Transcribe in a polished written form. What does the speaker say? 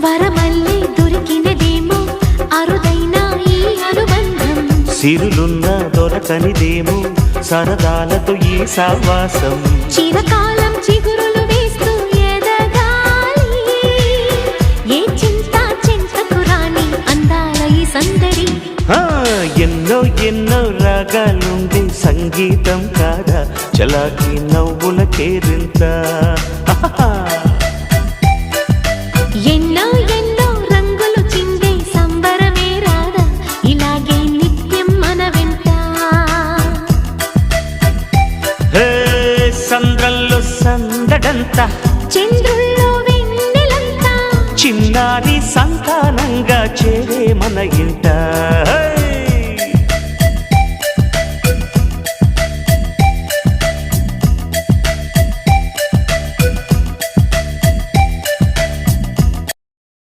వరమల్లి దొరికినదేమో అరుదైన ఈ అనుబంధం, సిరులున్న దొరకనిదేమో సరదాలతో ఈ సావాసం. చిరకాలం చిగురులు వేస్తూ ఎదగాలి, ఏ చింత చింతకు రాని అందాల ఈ సందడి. ఎన్నో ఎన్నో రాగాలుండే సంగీతం కాదా చలాకి నవ్వుల కేరింత. ఎన్నో ఎన్నో రంగులు చిందే సంబరమే రాదా ఇలాగే నిత్యం మన వెంట. సంద్రంలో సందడంతా, చంద్రుల్లో వెన్నెలంతా, చిన్నారి సంతానంగా చేరే మన ఇంట.